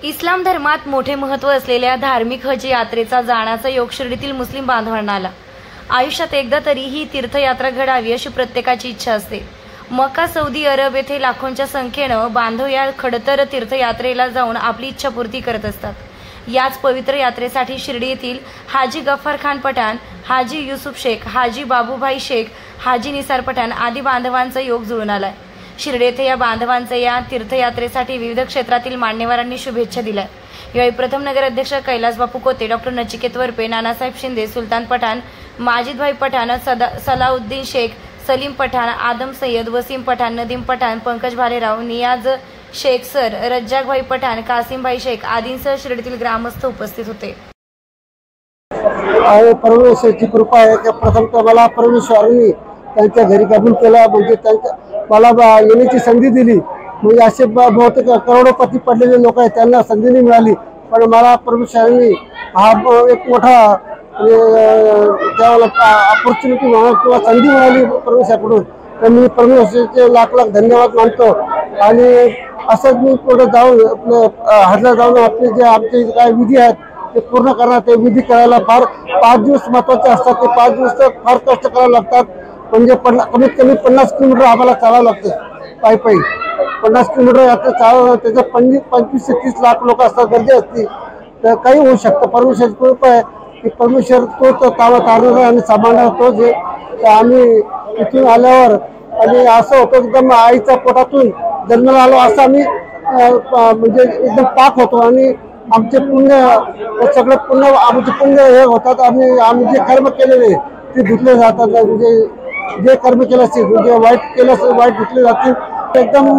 इस्लाम धर्मात मोठे महत्त्व असलेल्या धार्मिक हज यात्रेचा जाण्याचा योग शिर्डीतील मुस्लिम बांधवांना आला। आयुष्यात एकदा तरी ही तीर्थयात्रा घडावी अशी प्रत्येकाची इच्छा असते। मक्का, सौदी अरब येथे लाखोंच्या संख्येनं बांधव या खडतर तीर्थयात्रेला जाऊन आपली इच्छापूर्ती करत असतात। याच पवित्र यात्रेसाठी शिर्डी येथील हाजी गफ्फार खान पठाण, हाजी युसुफ शेख, हाजी बाबूभाई शेख, हाजी निसार पठाण आदी बांधवांचा योग जुळून आलाय। शिर्डी येथे या बांधवांच्या या तीर्थयात्रेसाठी विविध क्षेत्रातील मान्यवरांनी शुभेच्छा दिल्या। यावेळी प्रथम नगर अध्यक्ष कैलास बापू कोते, डॉक्टर नचिकेत वरपे, नानासाहेब शिंदे, सुलतान पठाण, माजिद पठाण, सलाउद्दीन शेख, सलीम पठाण, आदम सय्यद, वसीम पठाण, नदीम पठाण, पंकज भालेराव, नियाज शेख सर, रज्जाक भाई पठाण, कासिम भाई शेख आदींसह शिर्डीतील ग्रामस्थ उपस्थित होते। परमेश्वराची कृपा आहे की प्रथमतः मला परमेश्वरांनी त्यांच्या घरी कबूल केला, म्हणजे त्यांच्या मला येण्याची संधी दिली। म्हणजे असे बहुतेक करोडोपती पडलेले लोक आहेत, त्यांना संधी नाही मिळाली, पण मला परमेश्वरांनी हा एक मोठा त्याला अपॉर्च्युनिटी म्हणा किंवा संधी मिळाली परमेश्वराकडून, तर मी परमेश्वराचे लाख लाख धन्यवाद मानतो। आणि असंच मी पुढे जाऊन आपलं हजला जाऊन आपले जे आमचे काय विधी आहेत ते पूर्ण करणार। ते विधी करायला फार 5 दिवस महत्त्वाचे असतात। ते 5 दिवस फार कष्ट करावे लागतात, म्हणजे कमीत कमी 50 किलोमीटर आम्हाला चालावं लागतं पायी पायी। 50 किलोमीटर आता चालवलं त्याच्यात 25 ते 30 लाख लोक असतात, गर्दी असते, तर काही होऊ शकतं। परमेश्वराची कृपा आहे की परमेश्वर तो तारणारा आणि सांभाळणारा तोच आहे। तर आम्ही इथून आल्यावर आणि असं होतं एकदम आईच्या पोटातून जन्माला आलो असं आम्ही म्हणजे एकदम पाक होतो। आणि आमचे पुण्य सगळं पुण्य आमचे पुण्य हे होतात। आम्ही जे कर्म केलेले ते धुतले जातात, म्हणजे जे कर्म केलं असेल म्हणजे वाईट केलं असेल वाईट धुतले जातील, एकदम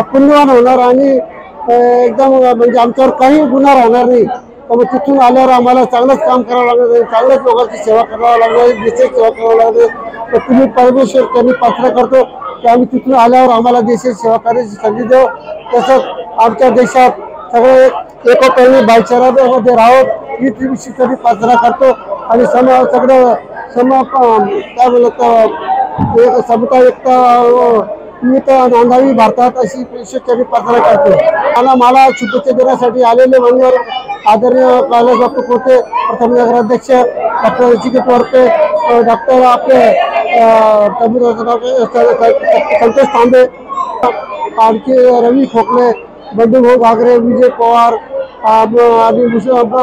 पुण्यवान होणार आणि एकदम म्हणजे आमच्यावर काही गुन्हा राहणार नाही। तर तिथून आल्यावर आम्हाला चांगलंच काम करावं लागणार आहे, चांगल्याच लोकांची सेवा करावं लागणार आहे, देशाची सेवा करावं लागणार आहे। तर तुम्ही परमेश्वर त्यांनी प्रार्थना करतो की आम्ही तिथून आल्यावर आम्हाला देशाची सेवा करायची संधी देऊ। तसंच आमच्या देशात सगळे एकोप्याने भाईचारामध्ये राहावं ही तरी प्रार्थना करतो। आणि सगळं काय बोलत समता एकता नांदावी भारतात अशी ईश्वराची प्रार्थना करतो। आणि मला शुभेच्छा देण्यासाठी आलेले मान्यवर आदरणीय कैलास बापू कोते, प्रथम नगराध्यक्ष डॉक्टर नचिकेत वरपे, डॉक्टर आपले संतोष तांबे, आणखी रवी खोकले, बंधुभाऊ घागरे, विजय पवार आणि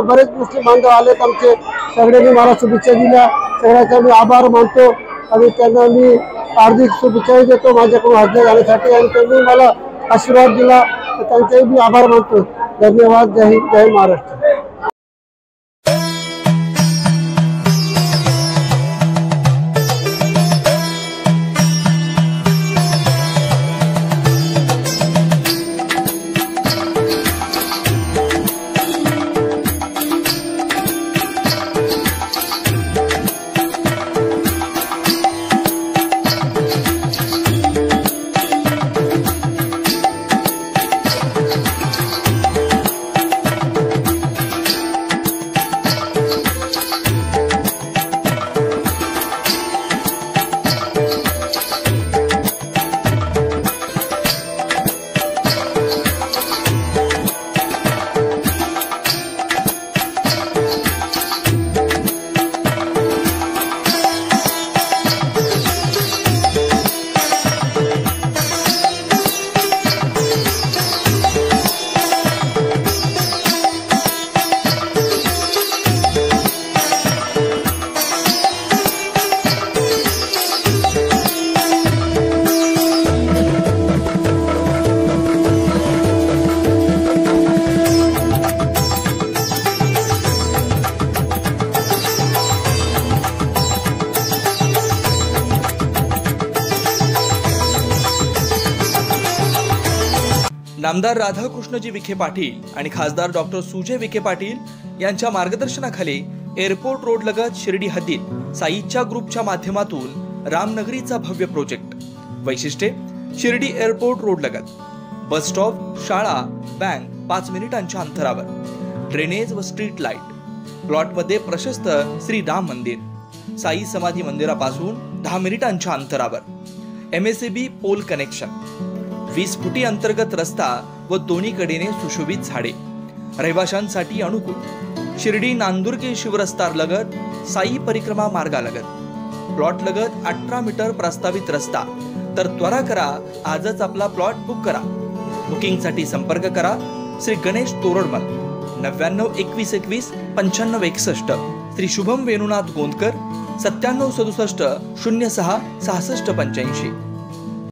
बरेच मुस्लिम बांधव आलेत आमचे। सगळ्यांनी मला शुभेच्छा दिल्या, सगळ्यांचा मी आभार मानतो आणि त्यांना मी हार्दिक शुभेच्छा देतो माझ्याकडून हजला जाण्यासाठी। आणि त्यांनी मला आशीर्वाद दिला तर त्यांचाही मी आभार मानतो। धन्यवाद। जय हिंद, जय महाराष्ट्र। नामदार राधाकृष्णजी विखे पाटील आणि खासदार डॉक्टर सुजय विखे पाटील यांच्या मार्गदर्शनाखाली एअरपोर्ट रोड लगत शिर्डी हद्दीत साईच्या ग्रुपच्या माध्यमातून रामनगरीचा भव्य प्रोजेक्ट। वैशिष्ट्ये: शिर्डी एअरपोर्ट रोड लगत बस स्टॉप, शाळा, बँक 5 मिनिटांच्या अंतरावर, ड्रेनेज व स्ट्रीट लाईट, प्लॉटमध्ये प्रशस्त श्री राम मंदिर, साई समाधी मंदिरापासून 10 मिनिटांच्या अंतरावर, MSAB पोल कनेक्शन, 20 फुटी अंतर्गत रस्ता व दोन्ही कडेने सुशोभित झाडे, रहिवाशांसाठी अनुकूल। शिर्डी नांदुर्गे शिवरस्तार लगत साई परिक्रमा मार्गालगत प्लॉट लगत 18 मीटर प्रस्तावित रस्ता। तर त्वरा करा, आजच आपला प्लॉट बुक करा। बुकिंगसाठी संपर्क करा श्री गणेश तोरडमल 99 21 21 95 61, श्री शुभम वेणुनाथ गोंदकर 97 67 06 66 85।